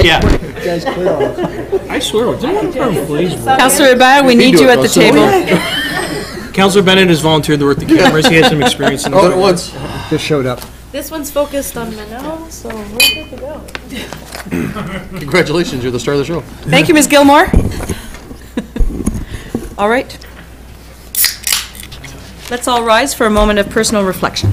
Yeah. I swear, please. Councillor Bennett, we need you at the table. Councillor Bennett has volunteered to work the cameras. He has some experience in All at once. Just showed up. This one's focused on Manel, so we're good to go. Congratulations, you're the star of the show. Thank you, Ms. Gilmore. All right. Let's all rise for a moment of personal reflection.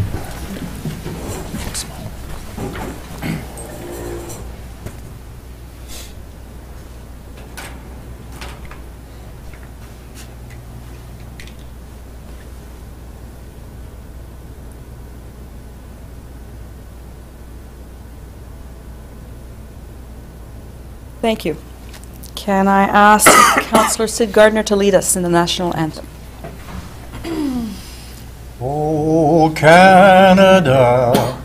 Thank you. Can I ask Councillor Sid Gardner to lead us in the national anthem? O Canada,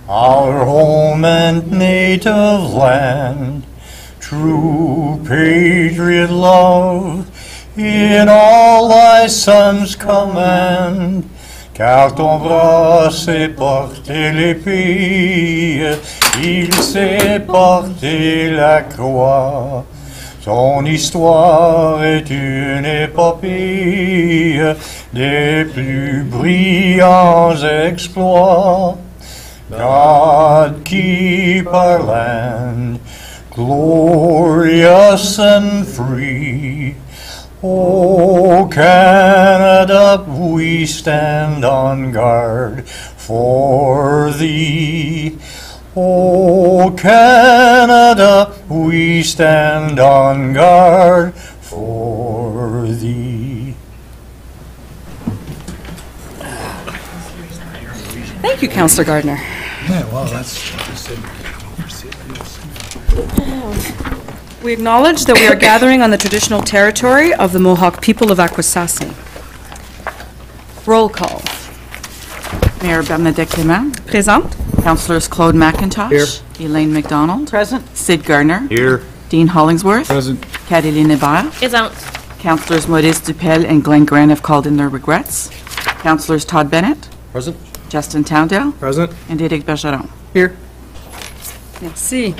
our home and native land, true patriot love, in all thy sons command, car ton bras sait porter l'épée, il sait porter la croix. Son histoire est une épopée des plus brillants exploits. God keep our land glorious and free. O Canada, we stand on guard for thee. O Canada, we stand on guard for thee. Thank you, Councillor Gardner. Yeah, well, that's We acknowledge that we are gathering on the traditional territory of the Mohawk people of Akwesasne. Roll call. Mayor Bernadette Clément. Présente. Councillors Claude McIntosh. Elaine McDonald. Present. Sid Gardner. Here. Dean Hollingsworth. present. Caroline Hébert. Présente. Councillors Maurice Dupel and Glenn Grant have called in their regrets. Councillors Todd Bennett. Present. Justin Towndale. Present. And Éric Bergeron. Here. Merci.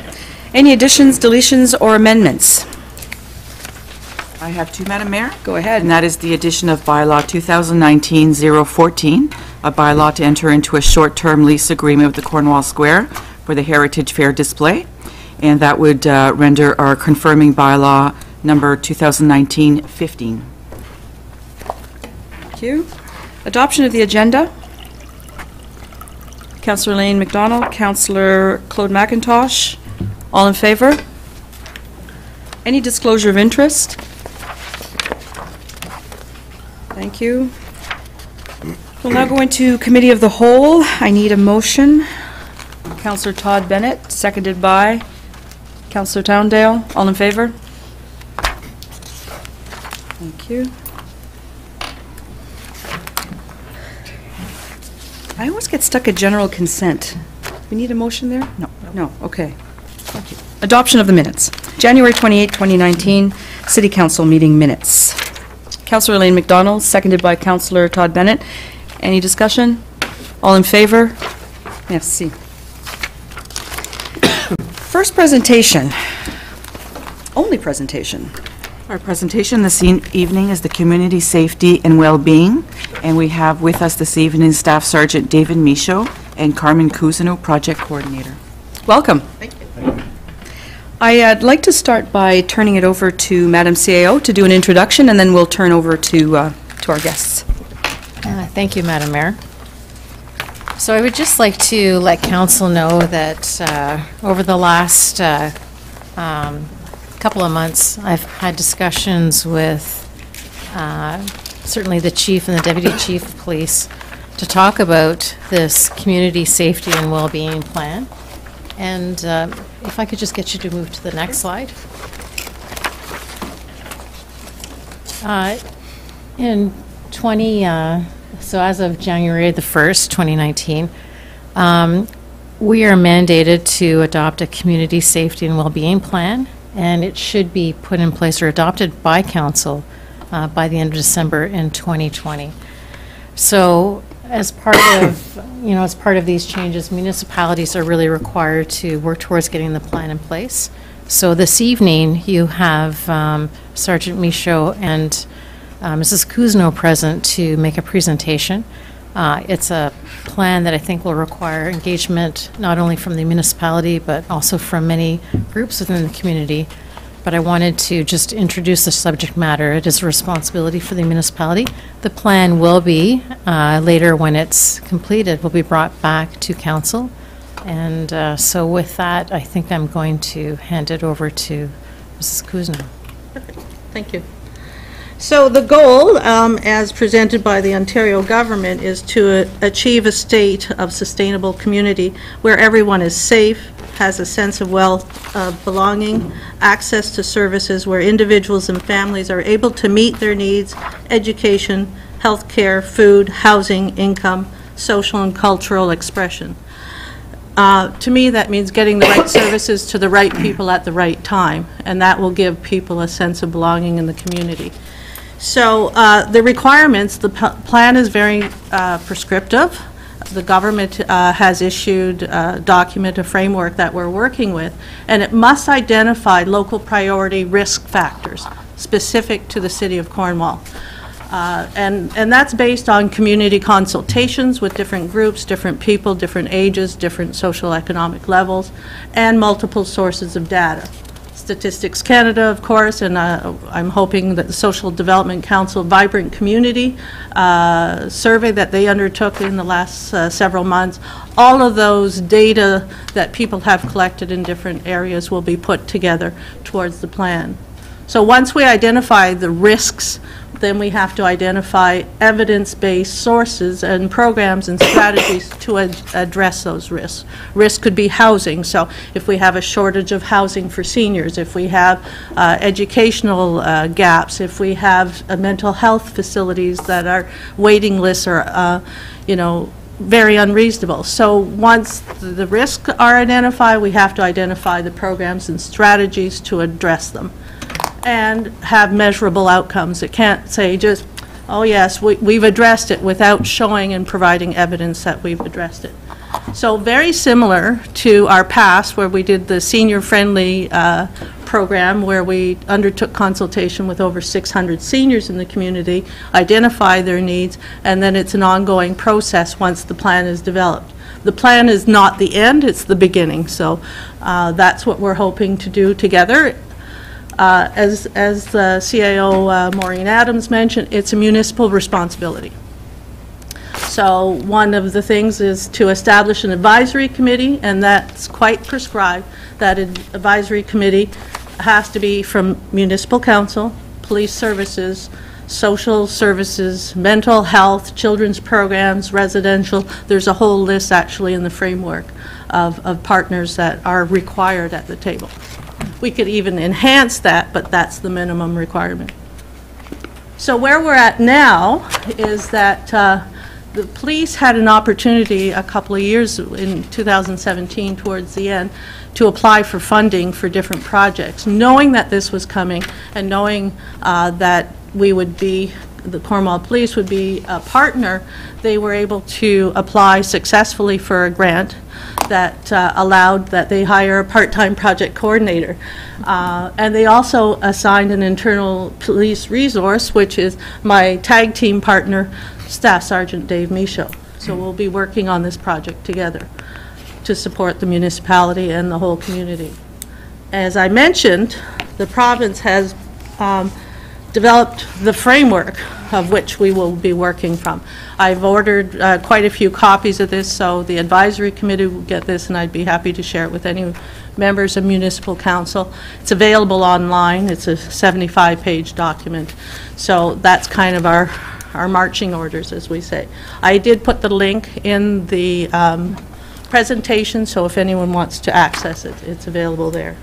Any additions, deletions, or amendments? I have two, Madam Mayor. Go ahead. And that is the addition of bylaw 2019-014, a bylaw to enter into a short-term lease agreement with the Cornwall Square for the Heritage Fair display. And that would render our confirming bylaw number 2019-15. Thank you. Adoption of the agenda. Councillor Elaine McDonald, Councillor Claude McIntosh. All in favor? Any disclosure of interest? Thank you. We'll now go into Committee of the Whole. I need a motion. Councillor Todd Bennett, seconded by Councillor Towndale. All in favor? Thank you. I always get stuck at general consent. We need a motion there? No. No, okay. Thank you. Adoption of the minutes. January 28, 2019, City Council meeting minutes. Councillor Elaine McDonald, seconded by Councillor Todd Bennett. Any discussion? All in favor? Merci. First presentation. Only presentation. Our presentation this evening is the Community Safety and Well-Being, and we have with us this evening Staff Sergeant David Michaud and Carmen Cousineau, Project Coordinator. Welcome. Thank you. I'd like to start by turning it over to Madam CAO to do an introduction, and then we'll turn over to our guests. Thank you, Madam Mayor. So I would just like to let Council know that over the last couple of months, I've had discussions with certainly the Chief and the Deputy Chief of Police to talk about this Community Safety and Wellbeing Plan. And if I could just get you to move to the next slide. In 20, so as of January the 1st, 2019, we are mandated to adopt a Community Safety and Wellbeing Plan, and it should be put in place or adopted by Council by the end of December in 2020. So as part of, as part of these changes, municipalities are really required to work towards getting the plan in place. So this evening, you have Sergeant Michaud and Mrs. Kuzno present to make a presentation. It's a plan that I think will require engagement not only from the municipality, but also from many groups within the community. But I wanted to just introduce the subject matter. It is a responsibility for the municipality. The plan will be, later when it's completed, will be brought back to council. And so with that, I think I'm going to hand it over to Mrs. Kuzno. Thank you. So the goal, as presented by the Ontario government, is to achieve a state of sustainable community where everyone is safe, has a sense of belonging, access to services where individuals and families are able to meet their needs, education, health care, food, housing, income, social and cultural expression. To me, that means getting the right services to the right people at the right time, and that will give people a sense of belonging in the community. So the requirements, the plan is very prescriptive. The government has issued a document, a framework that we're working with, and it must identify local priority risk factors specific to the City of Cornwall. And that's based on community consultations with different groups, different people, different ages, different social economic levels, and multiple sources of data. Statistics Canada, of course, and I'm hoping that the Social Development Council Vibrant Community survey that they undertook in the last several months, all of those data that people have collected in different areas will be put together towards the plan. So once we identify the risks, then we have to identify evidence-based sources and programs and strategies to address those risks. Risk could be housing, so if we have a shortage of housing for seniors, if we have educational gaps, if we have mental health facilities that are waiting lists are, very unreasonable. So once the risks are identified, we have to identify the programs and strategies to address them and have measurable outcomes. It can't say just, oh yes, we've addressed it without showing and providing evidence that we've addressed it. So very similar to our past where we did the senior-friendly program where we undertook consultation with over 600 seniors in the community, identify their needs, and then it's an ongoing process once the plan is developed. The plan is not the end, it's the beginning. So that's what we're hoping to do together. As the CAO Maureen Adams mentioned, it's a municipal responsibility. So one of the things is to establish an advisory committee, and that's quite prescribed. That advisory committee has to be from municipal council, police services, social services, mental health, children's programs, residential. There's a whole list actually in the framework of partners that are required at the table. We could even enhance that, but that's the minimum requirement. So where we're at now is that the police had an opportunity a couple of years in 2017 towards the end to apply for funding for different projects. Knowing that this was coming and knowing that we would be, the Cornwall Police would be a partner, they were able to apply successfully for a grant that allowed that they hire a part-time project coordinator. And they also assigned an internal police resource, which is my tag team partner, Staff Sergeant Dave Michaud. So we'll be working on this project together to support the municipality and the whole community. As I mentioned, the province has developed the framework of which we will be working from. I've ordered quite a few copies of this, so the advisory committee will get this, and I'd be happy to share it with any members of municipal council. It's available online. It's a 75-page document. So that's kind of our marching orders, as we say. I did put the link in the presentation, so if anyone wants to access it, it's available there.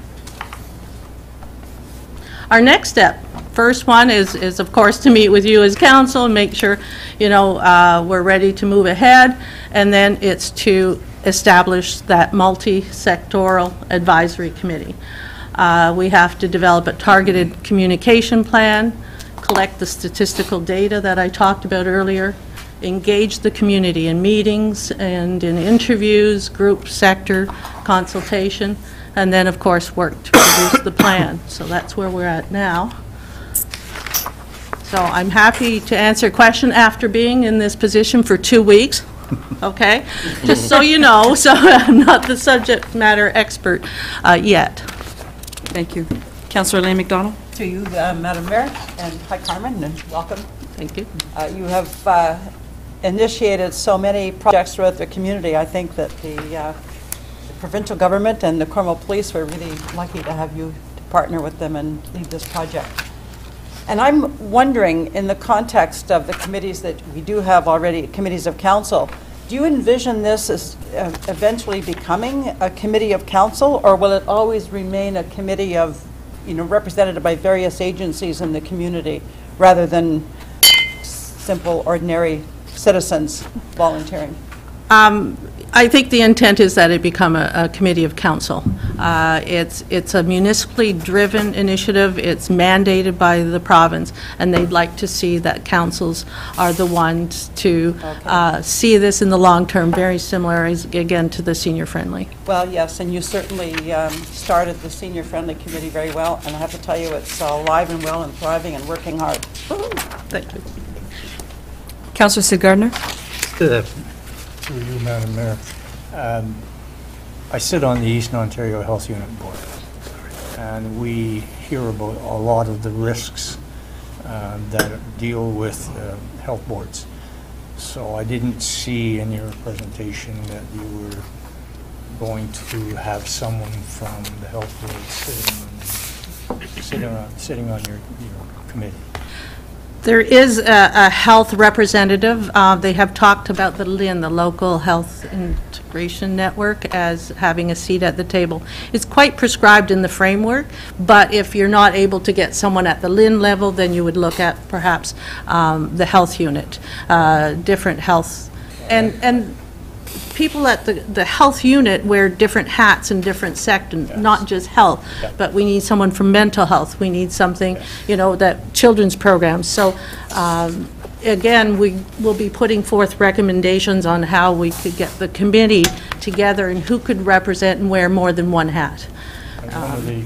Our next step, first one is of course to meet with you as council and make sure we're ready to move ahead, and then it's to establish that multi-sectoral advisory committee. We have to develop a targeted communication plan, collect the statistical data that I talked about earlier, engage the community in meetings and in interviews, group sector consultation, and then, of course, work to produce the plan. So that's where we're at now. So I'm happy to answer a question after being in this position for 2 weeks, okay? Just so you know, so I'm not the subject matter expert yet. Thank you. Councillor Elaine McDonald? To you, Madam Mayor, and hi, Carmen, and welcome. Thank you. You have initiated so many projects throughout the community. I think that the provincial government and the Cornwall Police were really lucky to have you to partner with them and lead this project. And I'm wondering, in the context of the committees that we do have already, committees of council, do you envision this as eventually becoming a committee of council, or will it always remain a committee of, represented by various agencies in the community, rather than simple, ordinary citizens volunteering? I think the intent is that it become a committee of council. It's a municipally driven initiative. It's mandated by the province, and they'd like to see that councils are the ones to see this in the long term, very similar, again, to the senior friendly. Well, yes, and you certainly started the senior friendly committee very well, and I have to tell you, it's alive and well and thriving and working hard. Thank you. Councillor Sid Gardner? Through you, Madam Mayor. I sit on the Eastern Ontario Health Unit Board, and we hear about a lot of the risks that deal with health boards. So I didn't see in your presentation that you were going to have someone from the health board sitting on your committee. There is a health representative. They have talked about the LIN, the Local Health Integration Network, as having a seat at the table. It's quite prescribed in the framework, but if you're not able to get someone at the LIN level, then you would look at perhaps the health unit, different health. And people at the health unit wear different hats in different sectors, not just health, but we need someone from mental health. We need something, that children's programs. So again, we will be putting forth recommendations on how we could get the committee together and who could represent and wear more than one hat. And one of the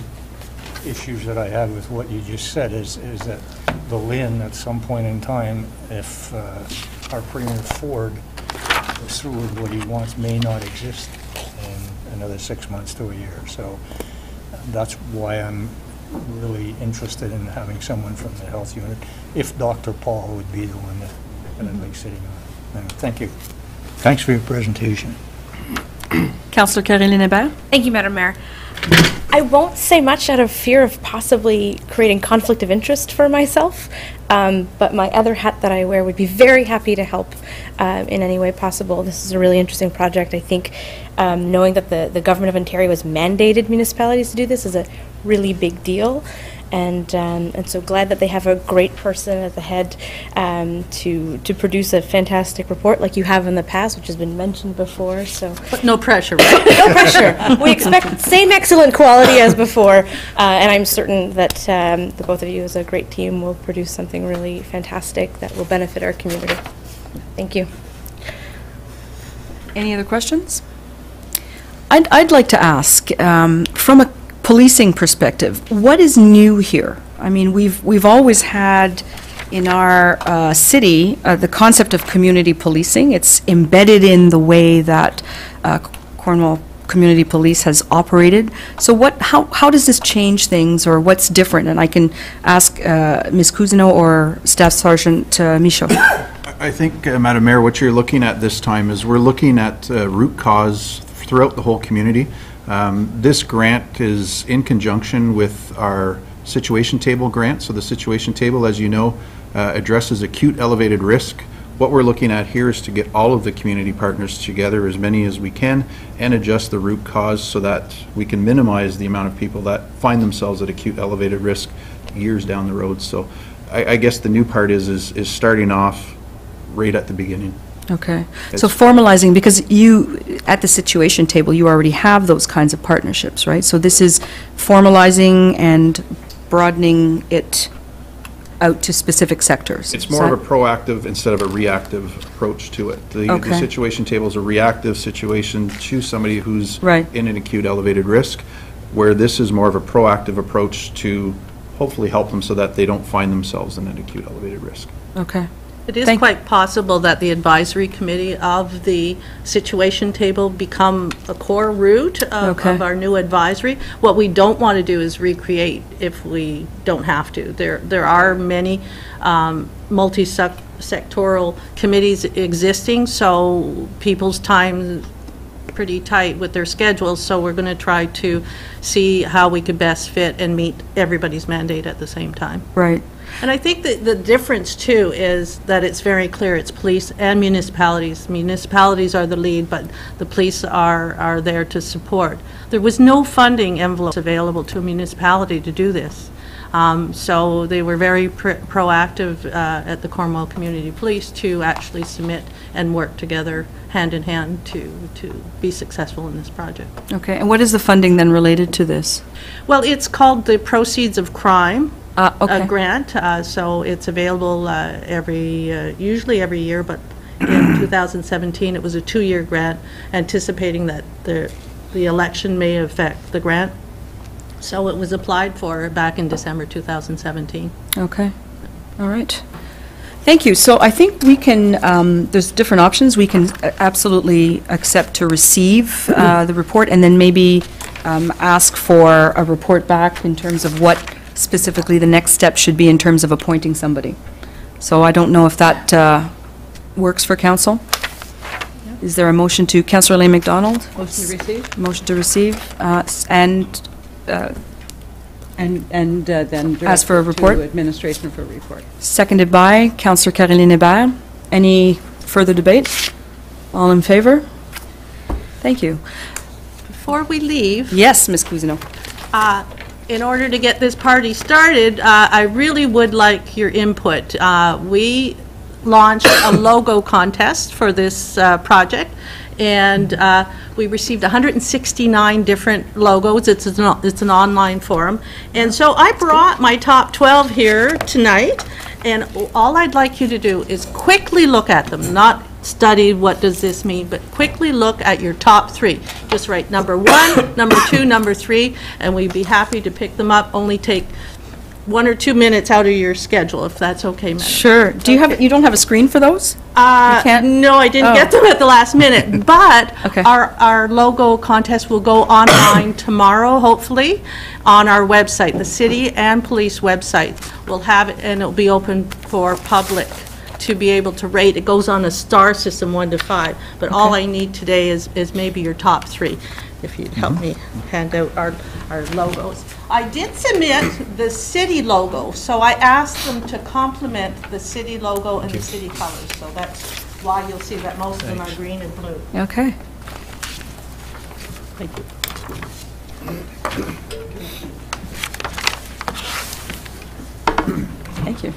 issues that I had with what you just said is that the LIN, at some point in time, if our Premier Ford goes through with what he wants, may not exist in another 6 months to a year. So that's why I'm really interested in having someone from the health unit, if Dr. Paul would be the one that I'd be sitting on. Thank you. Thanks for your presentation. Councillor Caroline Hébert? Thank you, Madam Mayor. I won't say much out of fear of possibly creating conflict of interest for myself, but my other hat that I wear would be very happy to help in any way possible. This is a really interesting project. I think knowing that the Government of Ontario has mandated municipalities to do this is a really big deal. And so glad that they have a great person at the head to produce a fantastic report like you have in the past, which has been mentioned before. So, But no pressure, right? no pressure. We expect same excellent quality as before, and I'm certain that the both of you as a great team will produce something really fantastic that will benefit our community. Thank you. Any other questions? I'd like to ask, from a policing perspective, what is new here? I mean, we've always had in our city the concept of community policing. It's embedded in the way that Cornwall Community Police has operated. So how does this change things, or what's different? And I can ask Ms. Cousineau or Staff Sergeant Michaud. I think, Madam Mayor, what you're looking at this time is we're looking at root cause throughout the whole community. This grant is in conjunction with our situation table grant. So the situation table, as you know, addresses acute elevated risk. What we're looking at here is to get all of the community partners together, as many as we can, and adjust the root cause so that we can minimize the amount of people that find themselves at acute elevated risk years down the road. So I guess the new part is starting off right at the beginning. Okay. So formalizing, because you, at the situation table, you already have those kinds of partnerships, right? So this is formalizing and broadening it out to specific sectors. It's Is more of that- a proactive instead of a reactive approach to it. The Okay. situation table is a reactive situation to somebody who's Right. in an acute elevated risk, where this is more of a proactive approach to hopefully help them so that they don't find themselves in an acute elevated risk. Okay. It is Thank- quite possible that the advisory committee of the situation table become a core root Okay. of our new advisory. What we don't want to do is recreate if we don't have to. There are many multi-sectoral committees existing, so people's time pretty tight with their schedules, so we're going to try to see how we could best fit and meet everybody's mandate at the same time. Right. And I think that the difference, too, is that it's very clear, it's police and municipalities. Municipalities are the lead, but the police are there to support. There was no funding envelopes available to a municipality to do this. So they were very proactive at the Cornwall Community Police to actually submit and work together hand in hand to be successful in this project. Okay, and what is the funding then related to this? Well, it's called the Proceeds of Crime Okay. grant, so it's available usually every year, but in 2017, it was a 2-year grant, anticipating that the election may affect the grant. So it was applied for back in December 2017. Okay, all right. Thank you. So I think we can, there's different options. We can absolutely accept to receive the report and then maybe ask for a report back in terms of what specifically the next step should be in terms of appointing somebody. So I don't know if that works for council. Is there a motion to, Councillor Elaine McDonald? Motion to receive? Motion to receive, and then Ask for a direct report? to administration for a report. seconded by Councillor Caroline Hébert. Any further debate? All in favor? Thank you. Before we leave, Yes, Ms. Cousineau. in order to get this party started, I really would like your input. We launched a logo contest for this project, and we received 169 different logos. It's an online forum. And so I brought my top 12 here tonight, and all I'd like you to do is quickly look at them, not study what does this mean, but quickly look at your top 3. Just write number 1, number 2, number 3, and we'd be happy to pick them up. Only take 1 or 2 minutes out of your schedule, if that's okay, Madam. Sure. Do you have, you don't have a screen for those? can't? No, I didn't get them at the last minute, but Okay. our logo contest will go online tomorrow, hopefully, on our website, the city and police website. We'll have it, and it'll be open for public to be able to rate. It goes on a star system, 1 to 5, but all I need today is maybe your top 3, if you'd help me hand out our logos. I did submit the city logo, so I asked them to complement the city logo and the city colors, so that's why you'll see that most of them are green and blue. Okay. Thank you. Thank you.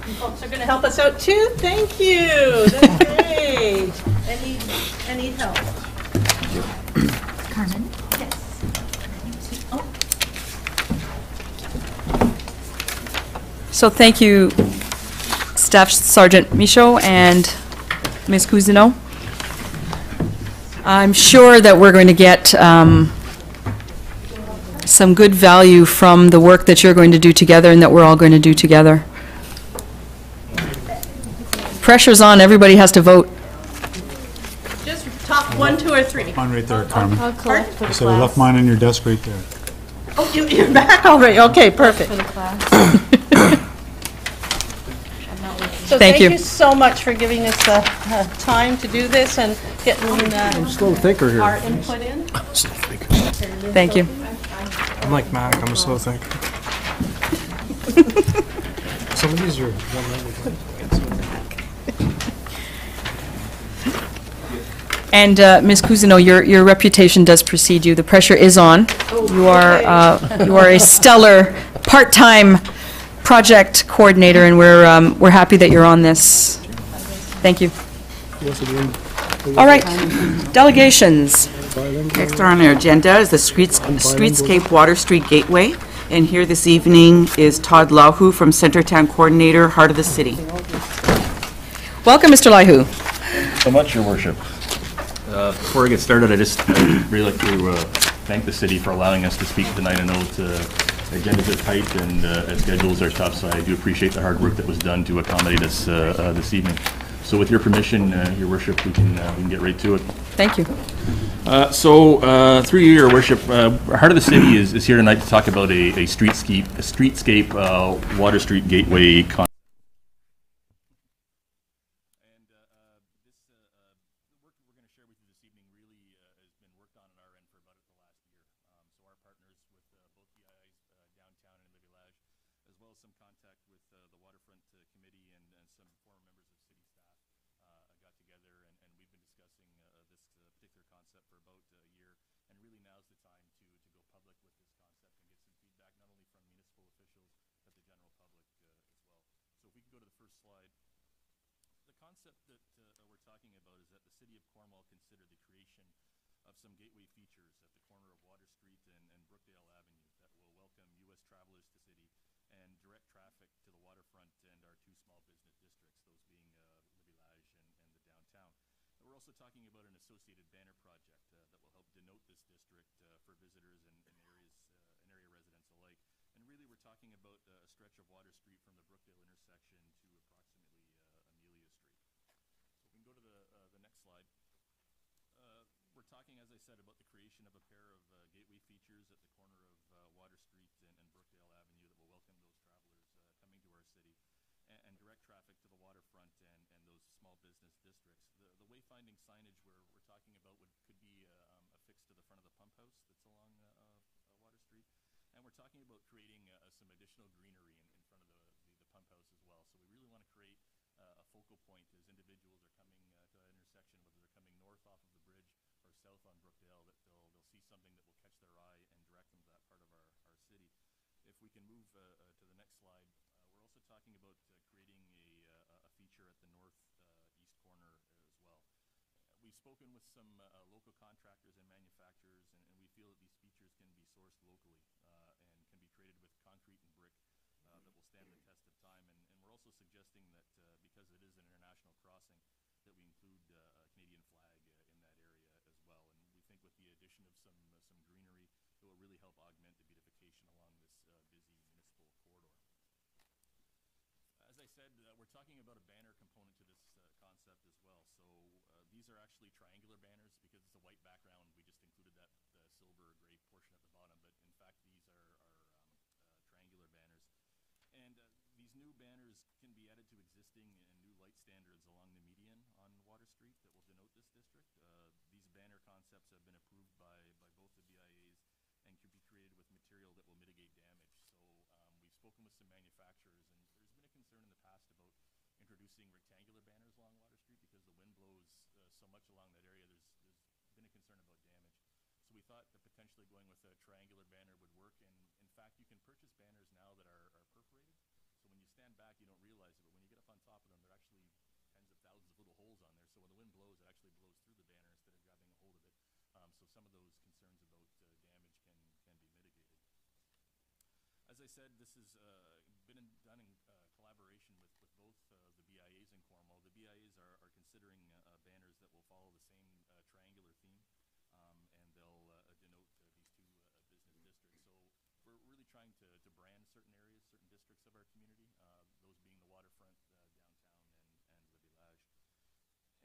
You folks are going to help us out too? Thank you. That's great. Any help? Carmen? So thank you, Staff Sergeant Michaud and Ms. Cousineau. I'm sure that we're going to get some good value from the work that you're going to do together and that we're all going to do together. Pressure's on, everybody has to vote. Just top 1, 2, or 3. Mine right there, Carmen. I'll collect for the So I left class. mine on your desk right there. Oh, you're back already? Okay, perfect. For the class. So Thank you. Thank you so much for giving us the time to do this and getting Slow thinker here. our input in. Thank you. I'm like Mac, I'm a slow thinker. Some of these are one-legged. And Ms. Cousineau, your reputation does precede you. The pressure is on. You are a stellar part-time project coordinator, and we're happy that you're on this. Thank you. All right, delegations. Next on our agenda is the Streetscape Water Street Gateway And here this evening is Todd Lahu from Centertown Coordinator, Heart of the City. Welcome, Mr. Lyhu. So much, Your Worship. Before I get started, I just really like to thank the city for allowing us to speak tonight. I know agendas are tight and schedules are tough, so I do appreciate the hard work that was done to accommodate us this evening. So with your permission, Your Worship, we can get right to it. Thank you. Through you, Your Worship, Heart of the City is here tonight to talk about a streetscape Water Street Gateway concept. Some gateway features at the corner of Water Street and Brookdale Avenue that will welcome U.S. travelers to city and direct traffic to the waterfront and our two small business districts, those being Le Village and the downtown. And we're also talking about an associated banner project that will help denote this district for visitors and area residents alike. And really, we're talking about a stretch of Water Street from the Brookdale intersection to approximately Amelia Street. So we can go to the next slide. We're talking, as I said, about the creation of a pair of gateway features at the corner of Water Street and Brookdale Avenue that will welcome those travelers coming to our city and direct traffic to the waterfront and those small business districts. The wayfinding signage we're talking about could be affixed to the front of the pump house that's along Water Street. And we're talking about creating some additional greenery in front of the pump house as well. So we really want to create a focal point as individuals are coming to that intersection, whether they're coming north off of the bridge or south on Brookdale, that they'll see something that will catch their eye and direct them to that part of our city. If we can move to the next slide, we're also talking about creating a feature at the northeast corner as well. We've spoken with some local contractors and manufacturers, and we feel that these features can be sourced locally and can be created with concrete and brick that will stand the test of time. And we're also suggesting that because it is an international crossing, that we include a Canadian flag in that area as well. And we think with the addition of some greenery, it will really help augment the beautification along this busy municipal corridor. As I said, we're talking about a banner component to this concept as well. So these are actually triangular banners. Because it's a white background, we just included that silver gray portion at the bottom, but in fact these are triangular banners. And these new banners can be added to existing and new light standards along the median on Water Street that will denote this district. These banner concepts have been approved by both the BIAs and can be created with material that will mitigate damage. So we've spoken with some manufacturers, and there's been a concern in the past about introducing rectangular banners along Water Street because the wind blows so much along that area. There's been a concern about damage. So we thought that potentially going with a triangular banner would work, and in fact you can purchase banners now that are perforated. So when you stand back you don't realize it, but when you get up on top of them, there are actually tens of thousands of little holes on there. So when the wind blows, it actually blows through the banner instead of grabbing a hold of it. So some of those concerns about damage can be mitigated. As I said, this has been done in collaboration with both the BIAs in Cornwall. The BIAs are considering banners that will follow the same triangular theme, and they'll denote these two business districts. So we're really trying to brand certain areas, certain districts of our community, those being the waterfront, downtown, and Le Village.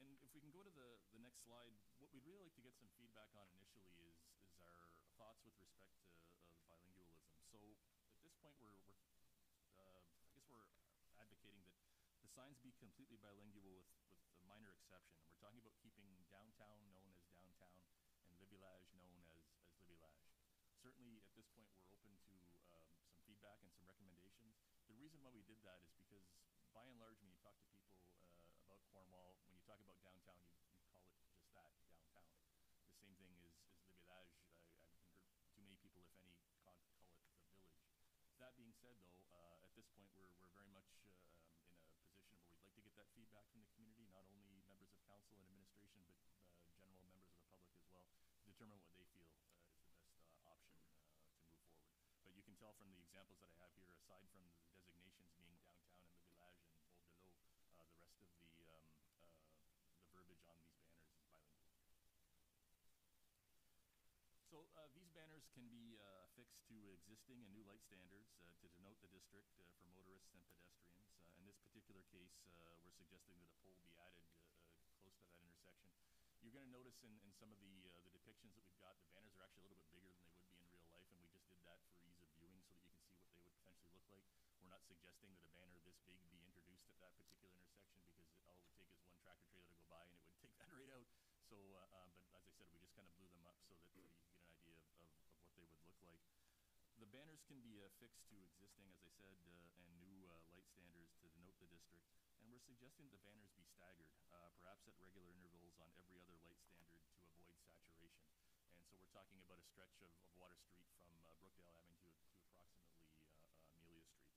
And if we can go to the next slide, what we'd really like to get some feedback on initially is our thoughts with respect to bilingualism. So at this point, we're advocating that the signs be completely bilingual with a minor exception. We're talking about keeping downtown known as downtown and Le Village known as Le Village. Certainly at this point, we're open to some feedback and some recommendations. The reason why we did that is because by and large, when you talk to people about Cornwall, when you talk about downtown, you call it just that, downtown. The same thing is Le Village. I haven't heard too many people, if any, call it the village. That being said, though, at this point, we're very much in a position where we'd like to get that feedback from the community, not only members of council and administration, but general members of the public as well, to determine what they feel is the best option to move forward. But you can tell from the examples that I have here, aside from the designations being downtown and Le Village and Bordelot, the rest of the verbiage on these banners is bilingual. So these banners can be affixed to existing and new light standards to denote the district for motorists and pedestrians. In this particular case, we're suggesting that a pole be added close to that intersection. You're going to notice in some of the depictions that we've got, the banners are actually a little bit bigger than they would be in real life, and we just did that for ease of viewing so that you can see what they would potentially look like. We're not suggesting that a banner this big be introduced at that particular intersection, because all it would take is one tractor trailer to go by and it would take that right out. So, but as I said, we just kind of blew them up so that you can get an idea of what they would look like. The banners can be affixed to existing, as I said, and new light standards to denote the district. And we're suggesting the banners be staggered, perhaps at regular intervals on every other light standard to avoid saturation. And so we're talking about a stretch of Water Street from Brookdale Avenue to approximately Amelia Street.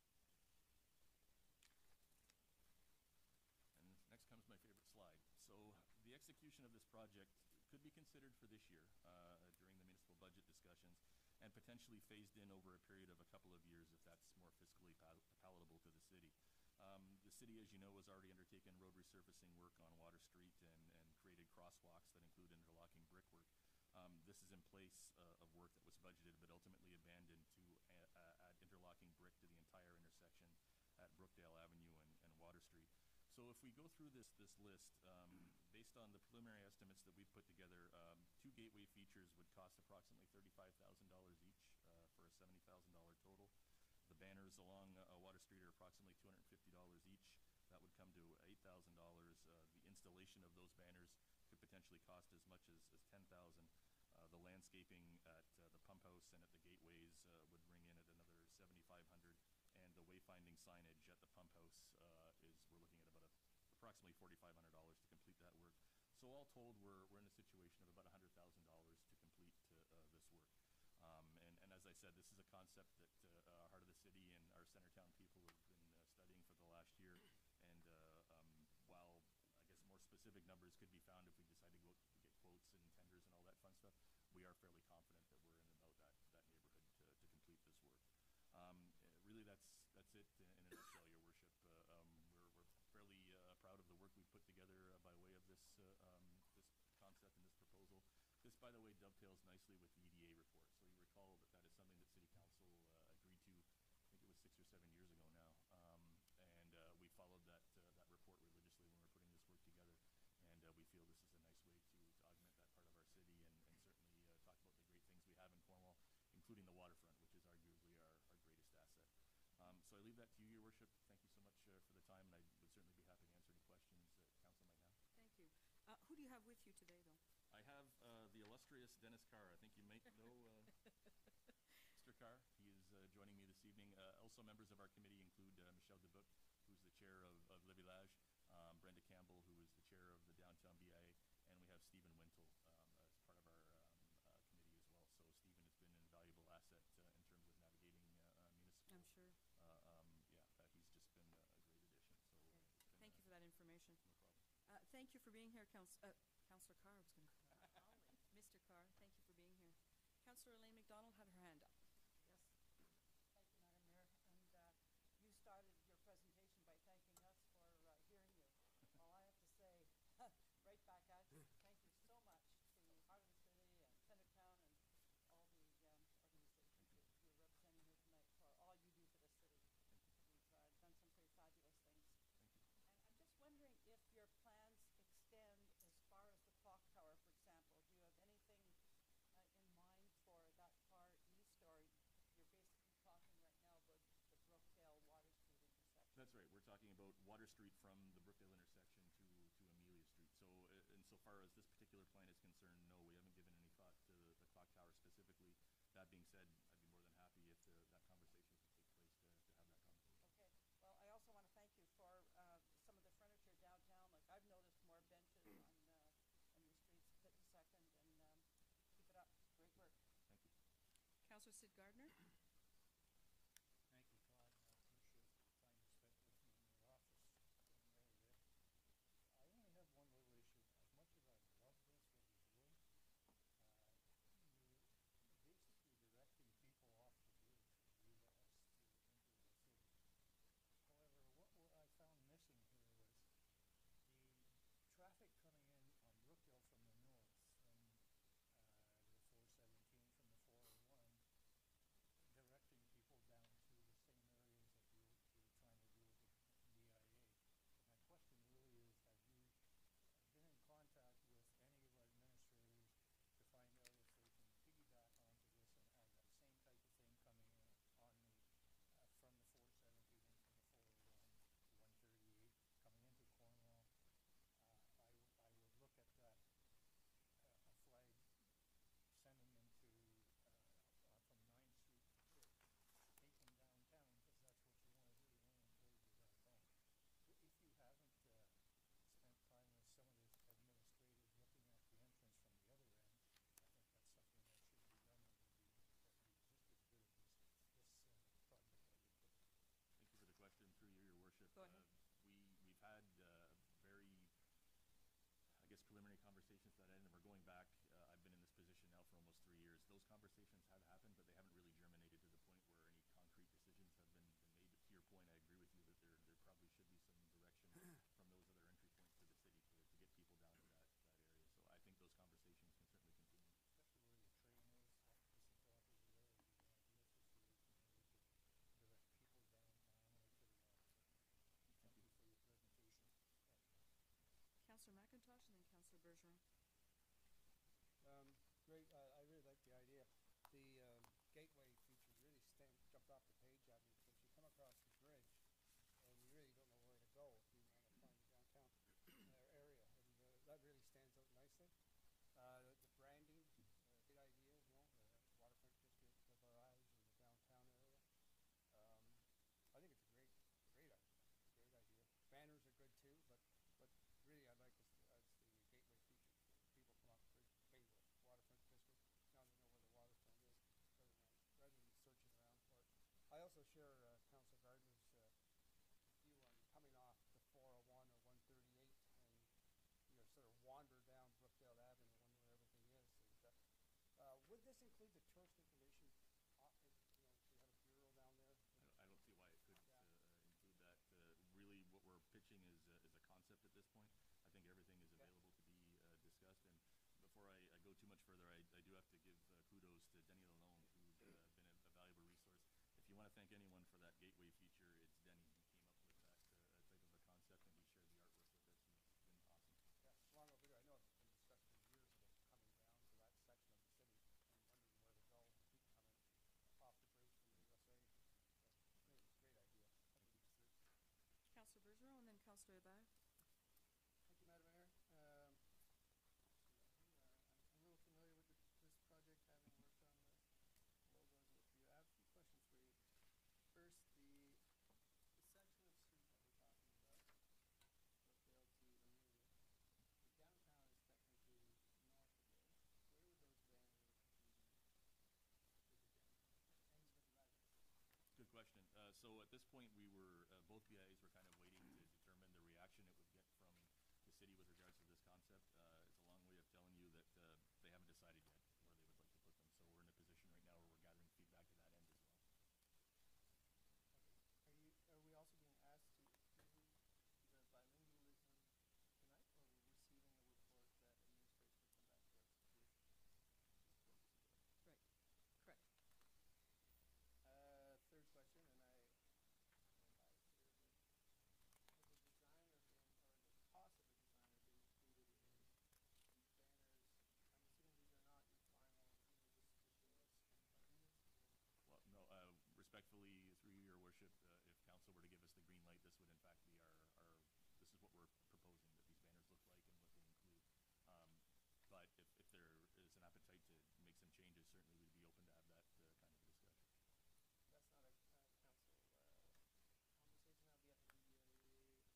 And next comes my favorite slide. So the execution of this project could be considered for this year during the municipal budget discussions, and potentially phased in over a period of a couple of years if that's more fiscally palatable to the city. The city, as you know, has already undertaken road resurfacing work on Water Street and created crosswalks that include interlocking brickwork. This is in place of work that was budgeted but ultimately abandoned to add interlocking brick to the entire intersection at Brookdale Avenue and Water Street. So if we go through this list, based on the preliminary estimates that we've put together, 2 gateway features would cost approximately $35,000 each for a $70,000 total. The banners along Water Street are approximately $250 each. That would come to $8,000. The installation of those banners could potentially cost as much as $10,000. The landscaping at the pump house and at the gateways would ring in at another $7,500. And the wayfinding signage at the pump house we're looking at about approximately $4,500 to complete that work. So all told, we're in a situation of about $100,000 to complete this work. And as I said, this is a concept that Heart of the City and our Centertown people have been studying for the last year. And while I guess more specific numbers could be found if we decide to go get quotes and tenders and all that fun stuff, we are fairly confident that we're in about that neighborhood to complete this work. Really, that's it in a nutshell, Your Worship. We're fairly proud of the work we've put together by way of this concept and this proposal. This, by the way, dovetails nicely with the EDA report. So you recall that is something that City Council agreed to, I think it was 6 or 7 years ago now. And we followed that report religiously when we were putting this work together. And we feel this is a nice way to augment that part of our city and certainly talk about the great things we have in Cornwall, including the waterfront, which is arguably our greatest asset. So I leave that to you, Your Worship. Thank you so much for the time, and I would certainly be happy to answer any questions that Council might have. Thank you. Who do you have with you today, though? I have the illustrious Dennis Carr. I think you might know Mr. Carr. He is joining me this evening. Also members of our committee include Michelle Dubuc, who's the chair of Le Village, Brenda Campbell, who is the chair of the Downtown BIA, and we have Stephen Wintle as part of our committee as well. So Stephen has been an invaluable asset in terms of navigating municipal. I'm sure. He's just been a great addition. So thank you for that information. No problem. Thank you for being here, Councillor Carr. I was going to call him Mr. Carr. Thank you for being here. Councillor Elaine McDonald had her hand up. Yes. Thank you, Madam Mayor. And you started your presentation by thanking us for hearing you. All I have to say, right back at you, thank you so much to Heart of the City and Centertown and all the organizations that you're representing here tonight for all you do for the city. You've done some pretty fabulous things. Thank you. And I'm just wondering if your plans extend as far as the clock tower, for example. Do you have anything in mind for that far east, or you're basically talking right now about the Brookdale Water Street intersection? That's right. We're talking about Water Street from the Brookdale intersection to Amelia Street. So insofar as this particular plan is concerned, no, we haven't given any thought to the clock tower specifically. That being said, I'd be more than happy if that conversation could take place to have that conversation. Okay. Well, I also want to thank you for some of the furniture downtown. Like, I've noticed more benches on the streets. Fit a second, and keep it up. Great work. Thank you. Councillor Sid Gardner. Thank you, Todd. I appreciate the time you spent with me in your office. I only have one little issue. As much as I love this, what you're doing, you're basically directing people off the bridge. You Bergeron. Great, I really like the idea. The gateway feature really jumped off the page at me because you come across the bridge and you really don't know where to go if you want to find the downtown area, and that really stands out nicely. The branding, good idea, you know, the waterfront district, the barrage, and the downtown area. I think it's a great idea. Banners are good too, but really I like the gateway feature. People come off the bridge, bingo, waterfront district. Now they know where the waterfront is, rather than searching around for it. I also share Councillor Gardner's view on coming off the 401 or 138 and sort of wander down Brookdale Avenue and wonder where everything is. And, would this include the tourist information? We have a bureau down there. I don't see why it could include that. Really, what we're pitching is a concept at this point. I think everything is available to be discussed. And before I go too much further, I do have to give kudos to Denny Lalone, who's been a valuable resource. If you want to thank anyone for that gateway feature, it's Denny. He came up with that type of a concept, and he shared the artwork with us, and it's been awesome. Yeah, long overdue. I know it's been discussed for years about coming down to that section of the city and wondering where to go and keep coming off the bridge from the USA. It's a great idea. Councillor Bergeron and then Councillor Hébert. Thank you, Madam Mayor. I'm a little familiar with this project, having worked on the logos with you. I have a few questions for you. First, the section of street that we're talking about, Brookdale to Amelia, the downtown is technically north of there. Where would those banners be? Ends with 11. Good question. So at this point, we were both BIAs were kind of waiting to determine the reaction it would get from the city with regards to this concept. It's a long way of telling you that they haven't decided yet where they would like to put them. So we're in a position right now where we're gathering feedback to that end as well. Okay. Are we also being asked to approve the bilingualism tonight, or are we receiving a report that administration will come back to us with? Right. Correct. Third question, and I don't buy it here, but has the design or the cost of the design have been included in these banners? I'm assuming these are not your final, just to show us ideas. Well, no, respectfully, through your worship, if council were to give us the green light, this would in fact be this is what we're proposing, that these banners look like and what they include. But if there is an appetite to make some changes, certainly we'd be open to have that kind of a discussion. That's not a council conversation, that would be at the BDA.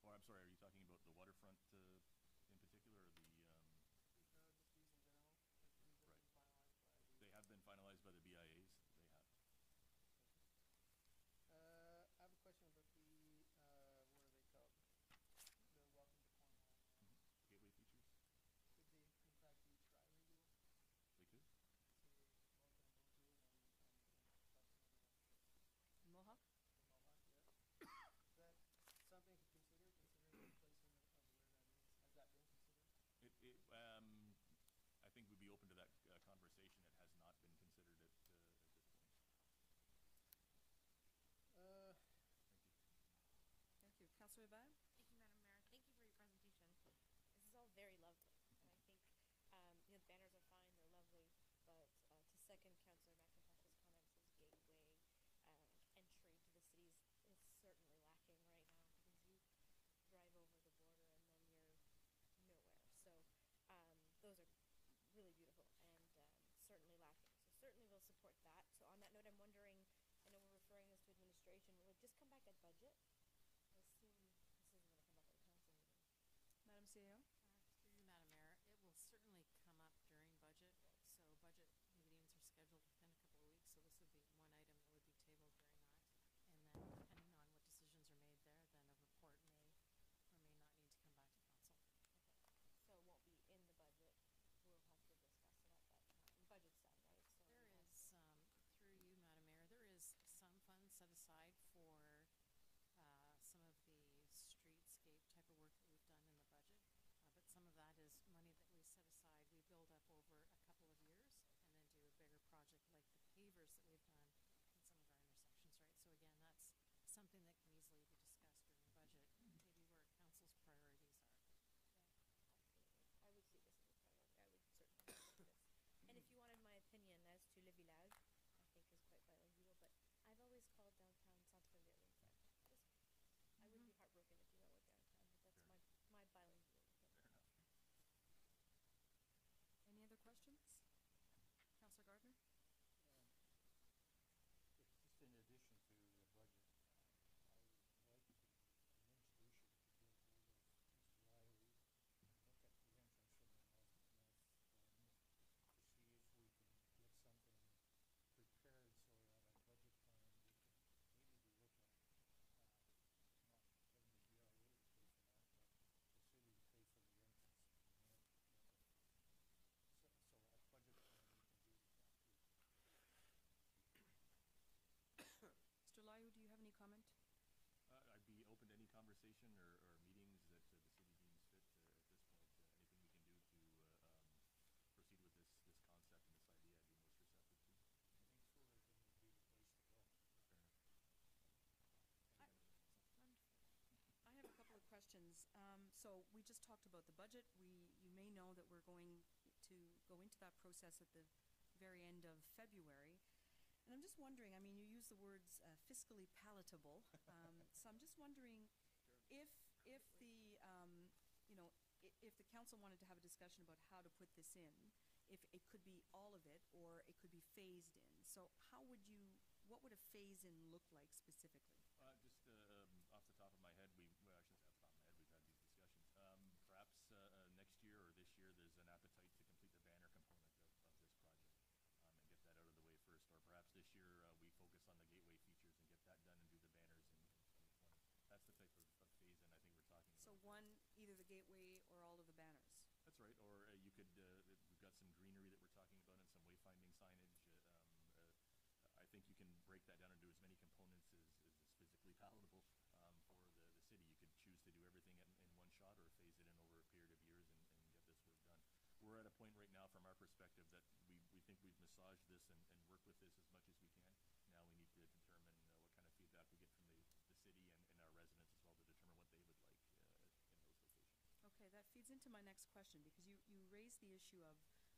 Or I'm sorry, are you talking about the waterfront in particular, or the? No, just these in general. Right. Finalized by they have been finalized by the BIAs. They have. I have a question about the what are they called? The Welcome to Cornwall. Gateway features. Could they in fact be trilingual? They could. Say welcome, bonjour, and Mohawk? Mohawk, yeah. Is that something to consider, considering the placement of where that is? Has that been considered? I think we'd be open to that conversation. It has not been considered at this point. Thank you. Thank you. Councillor Hébert? Thank you, Madam Mayor. Thank you for your presentation. This is all very lovely, and I think the banners are fine, they're lovely, but to second Councillor McIntosh's comments, his gateway entry to the cities is certainly lacking right now, because you drive over the border and then you're nowhere. So those are really beautiful and certainly lacking. So certainly we'll support that. So on that note, I'm wondering, I know we're referring this to administration, will it just come back at budget? I assume this isn't going to come up at a council meeting. Madam CEO? Through you, Madam Mayor, it will certainly come up during budget. So budget meetings are scheduled within a couple of weeks, so this would be one item that would be tabled during that. And then depending on what decisions are made there, then a report may or may not need to come back to council. Okay. So it won't be in the budget. We'll have to discuss it at that time. The budget's done, right? So there is, through you, Madam Mayor, there is some funds set aside for some of the streetscape type of work that we've done in the budget, conversation or meetings that the city deems fit at this point. Anything we can do to proceed with this concept and this idea, I'd be most receptive to. I think tourism would be the place to go. Fair enough. I have a couple of questions. So we just talked about the budget. You may know that we're going to go into that process at the very end of February. And I'm just wondering, I mean, you use the words fiscally palatable. So I'm just wondering if the, if the council wanted to have a discussion about how to put this in, if it could be all of it or it could be phased in. So what would a phase-in look like specifically? Just off the top of my head, well, I shouldn't say off the top of my head, we've had these discussions. Perhaps next year or this year, there's an appetite to complete the banner component of this project and get that out of the way first. Or perhaps this year, we focus on the gateway features and get that done and do the banners in 2020. That's the type of phase-in I think we're talking about. So either the gateway or all of the banners? That's right. Or you could, we've got some greenery that we're talking about and some wayfinding signage. I think you can break that down into as many components as is physically palatable for the city. You could choose to do everything in one shot or phase it in over a period of years and get this work done. We're at a point right now from our perspective that we think we've massaged this and worked with this as much as we can. Now we need to determine what kind of feedback we get from the city and our residents as well to determine what they would like in those locations. Okay, that feeds into my next question because you raised the issue of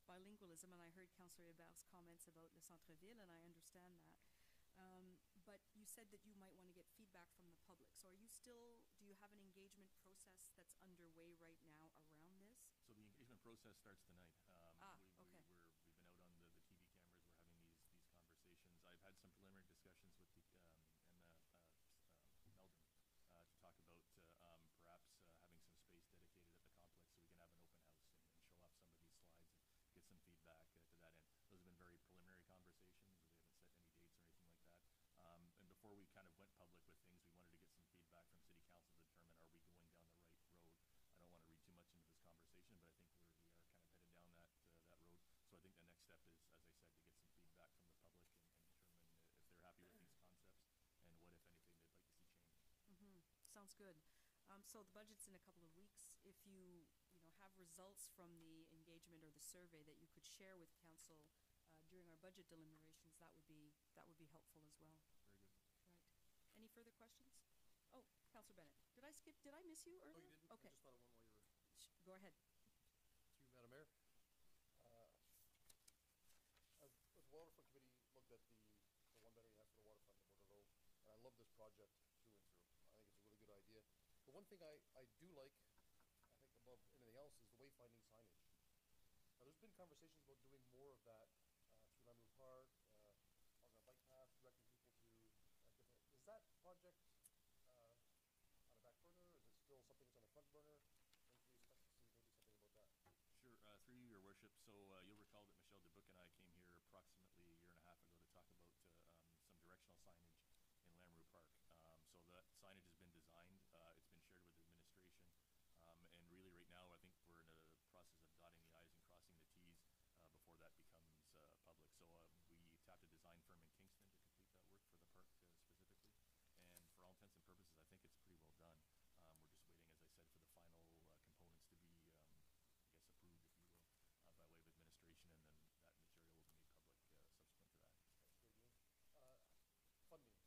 bilingualism, and I heard Councillor Hébert's comments about Le Centre-Ville, and I understand that. But you said that you might want to get feedback from the public. So do you have an engagement process that's underway right now around this? So the engagement process starts tonight. Okay. We've been out on the TV cameras. We're having these conversations. I've had some preliminary discussions with Emma Meldon to talk about perhaps having some space dedicated at the complex so we can have an open house and show off some of these slides and get some feedback to that end. Those have been very preliminary conversations. We haven't set any dates or anything like that. And before we kind of went public with things, we wanted to get some feedback from City Council to determine are we going down the right road. I don't want to read too much into this conversation, but I think we are kind of headed down that road. So I think the next step is, as I said, to get some feedback from the public and determine if they're happy with these concepts and what, if anything, they'd like to see change. Mm-hmm. Sounds good. So the budget's in a couple of weeks. If you have results from the engagement or the survey that you could share with council during our budget deliberations, that would be helpful as well. Very good. Right. Any further questions? Oh, Councillor Bennett. Did I miss you earlier? No, you didn't. Okay. I just thought of one while you were. Go ahead. To you, Madam Mayor. As the Waterfront Committee looked at the one better you have for the waterfront in Waterloo, and I love this project through and through. I think it's a really good idea. The one thing I do like, I think above anything else, is the wayfinding signage. Now, there's been conversations about doing more of that through Lamoureux Park, on the bike path, directing people to different. Is that project on a back burner? Is it still something that's on the front burner? When can we expect to see maybe something about that? Sure. Through you, Your Worship. So you'll recall that Michelle Dubuc and I came here approximately a year and a half ago to talk about some directional signage in Lamoureux Park. So that signage has been designed. It's been shared with administration. And really right now, I think we're in a process of dotting the I's and crossing the T's before that becomes public. So we tapped a design firm in Kingston to complete that work for the park specifically. And for all intents and purposes, I think it's pretty well done. We're just waiting, as I said, for the final components to be, I guess, approved, if you will, by way of administration, and then that material will be made public subsequent to that. That's good news. Funding.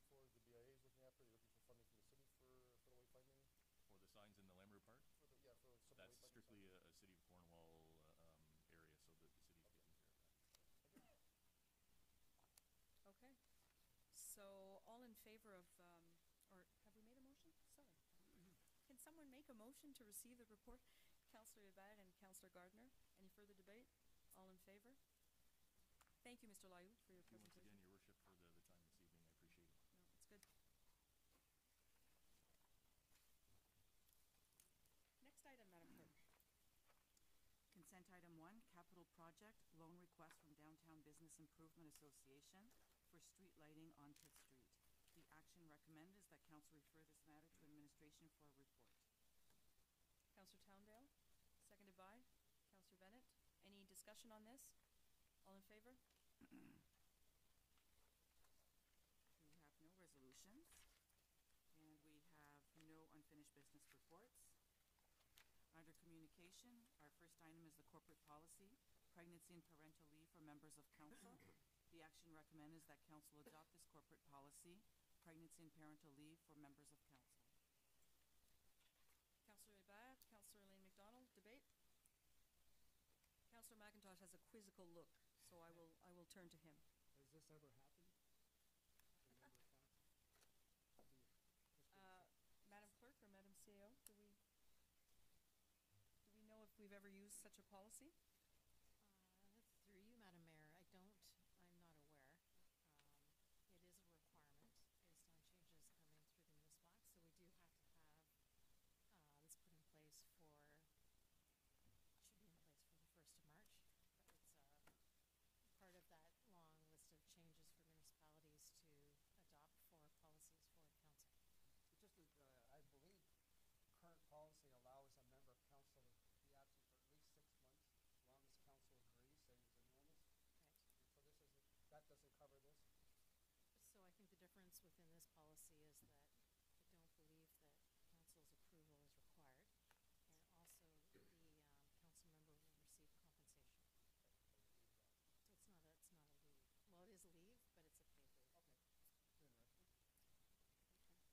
Is it paid for? The BIA is looking after? Are you looking for funding from the city for the wayfinding? For the signs in the Lamoureux Park? For the, yeah, for some That's wayfinding strictly signs. a City of Cornwall area, so the city's taking care of that. Okay. So all in favor of, or have we made a motion? Sorry. Can someone make a motion to receive the report? Councillor Hébert and Councillor Gardner. Any further debate? All in favor? Thank you, Mr. Layou, for your Thank you once presentation. again, Your Worship, for the time this evening. I appreciate it. No, it's good. Next item, Madam Clerk. Consent item 1, capital project, loan request from Downtown Business Improvement Association for street lighting on 5th Street. The action recommended is that council refer this matter to administration for a report. Councillor Towndale, seconded by Councillor Bennett. Any discussion on this? All in favor? We have no resolutions, and we have business reports. Under communication, our first item is the corporate policy, pregnancy and parental leave for members of council. The action recommended is that council adopt this corporate policy, pregnancy and parental leave for members of council. Councillor Hébert, Councillor Elaine McDonald, debate? Councillor McIntosh has a quizzical look, so I will turn to him. Has this ever happened? In a member of council? Just give us a- Madam Clerk or Madam CAO, do we know if we've ever used such a policy? Through you, Madam Mayor, I'm not aware. It is a requirement based on changes coming through the municipal act, so we do have to have this put in place should be in place for the 1st of March. But it's part of that long list of changes for municipalities to adopt for policies for council. It's just that, I believe current policy allows a member of council to be absent for at least 6 months, as long as council agrees, saying it's enormous. Right. So that doesn't cover this? So I think the difference within this policy is that I don't believe that council's approval is required. And also the council member will receive compensation. So it's not a leave. Well, it is a leave, but it's a paid leave. Okay. Interesting.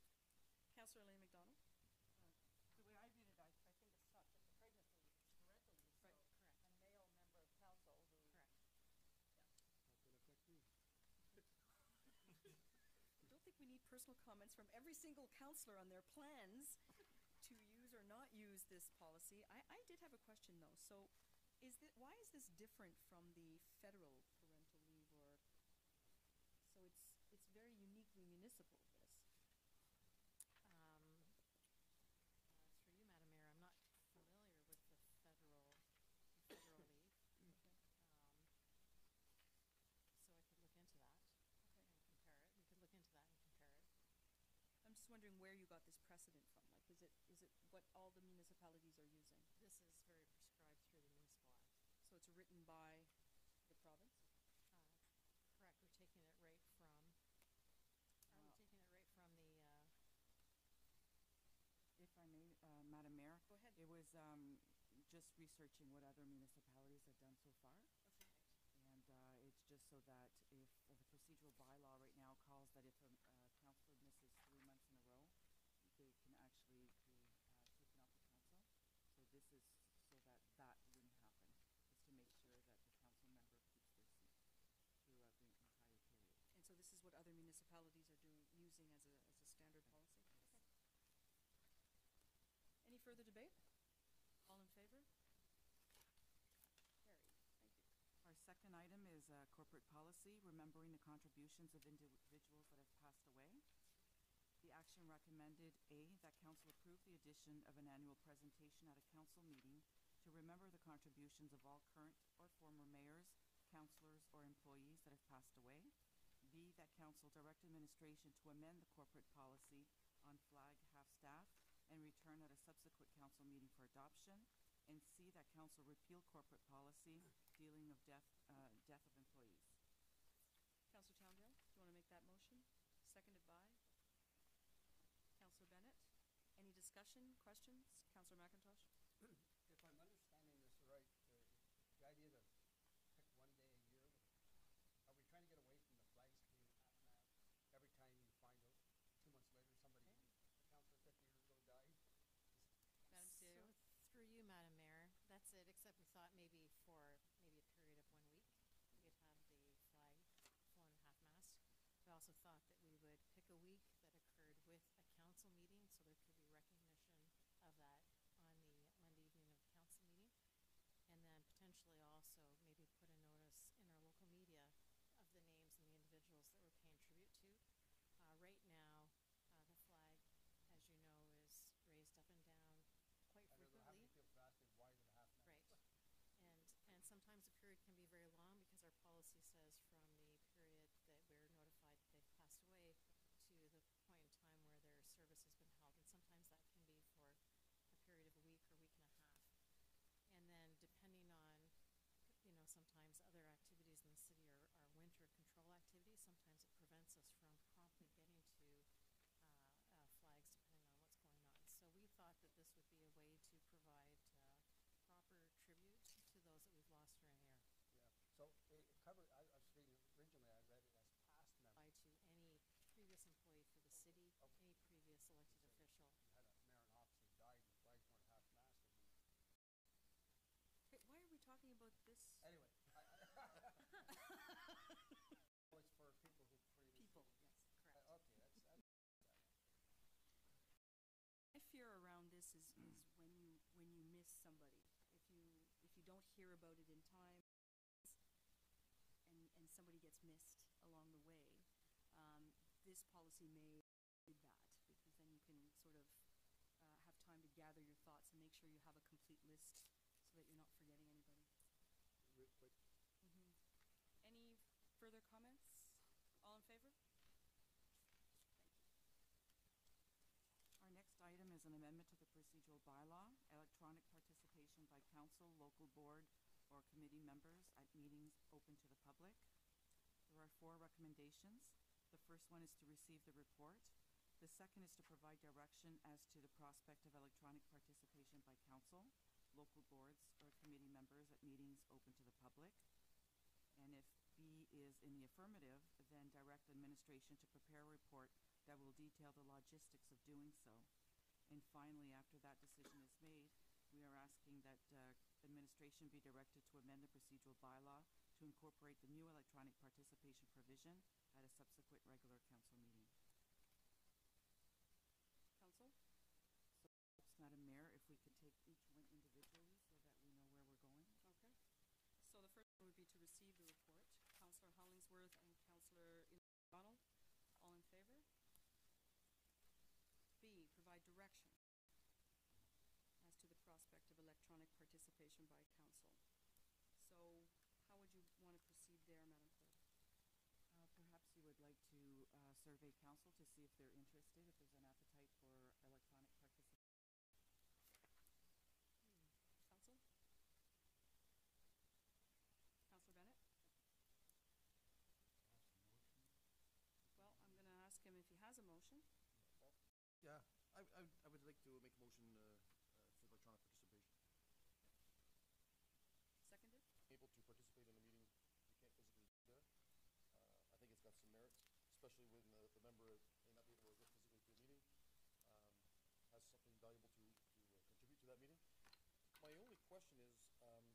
Councillor Elaine McDonald? The way I read it, I think it's not just a pregnancy leave, it's parental leave. Right. So Correct. a male member of council who. Correct. That could affect me. I don't think we need personal comments from every single councillor on their plans to use or not use this policy. I did have a question though. So why is this different from the federal parental leave so it's very uniquely municipal, this? Through you, Madam Mayor, I'm not familiar with the federal leave. Okay. So I could look into that and compare it. We could look into that and compare it. I'm just wondering where you got this precedent from. Like, is it what all the municipalities are using? This is very prescribed through the municipal act. So it's written by the province? Correct. We're taking it right from. Are we taking it right from the? If I may, Madam Mayor. Go ahead. It was just researching what other municipalities have done so far. Okay. And it's just so that if the procedural bylaw right now calls that if a councillor misses 3 months in a row, they can actually be taken off the council. So this is so that wouldn't happen. It's to make sure that the council member keeps their seat throughout the entire period. And so this is what other municipalities are using as a standard policy? Okay. Any further debate? All in favor? Carried. Thank you. Our second item is corporate policy, remembering the contributions of individuals that have passed away. The action recommended, A, that council approve the addition of an annual presentation at a council meeting to remember the contributions of all current or former mayors, councillors, or employees that have passed away. B, that council direct administration to amend the corporate policy on flag half-staff and return at a subsequent council meeting for adoption. And C, that council repeal corporate policy dealing of death of employees. Councillor Towndale, do you want to make that motion? Seconded by Councillor Bennett. Any discussion, questions? Councillor McIntosh? If I'm understanding this right, the idea to pick one day a year, are we trying to get away from the flags being half-mast every time you find out 2 months later somebody, a councillor 50 years ago died? Madam CAO? So through you, Madam Mayor, that's it, except we thought maybe for a period of 1 week, we'd have the flag flown half-mast. We also thought that we would pick a week that occurred with a council meeting, so there could be recognition of that on the Monday evening don't hear about it in time, and somebody gets missed along the way, this policy may do that, because then you can sort of have time to gather your thoughts and make sure you have a complete list so that you're not forgetting anybody. Real quick. Any further comments? All in favor? Thank you. Our next item is an amendment to the procedural bylaw, electronic participation by council, local board, or committee members at meetings open to the public. There are 4 recommendations. The first one is to receive the report. The second is to provide direction as to the prospect of electronic participation by council, local boards, or committee members at meetings open to the public. And if B is in the affirmative, then direct administration to prepare a report that will detail the logistics of doing so. And finally, after that decision is made, we are asking that administration be directed to amend the procedural bylaw to incorporate the new electronic participation provision at a subsequent regular council meeting. Council? So, Madam Mayor, if we could take each one individually so that we know where we're going. Okay. So the first one would be to receive the report. Councillor Hollingsworth and Councillor O'Donnell, all in favor? B, provide direction as to the prospect of electronic participation by council. So how would you want to proceed there, Madam Clerk? Perhaps you would like to survey council to see if they're interested, if there's an appetite for electronic participation. Council? Councillor Bennett? Well, I'm going to ask him if he has a motion. Yeah, I would like to make a motion for electronic participation. Seconded? Able to participate in a meeting, you can't physically be there. I think it's got some merits, especially when the member may not be able to go physically to a meeting, has something valuable to contribute to that meeting. My only question is,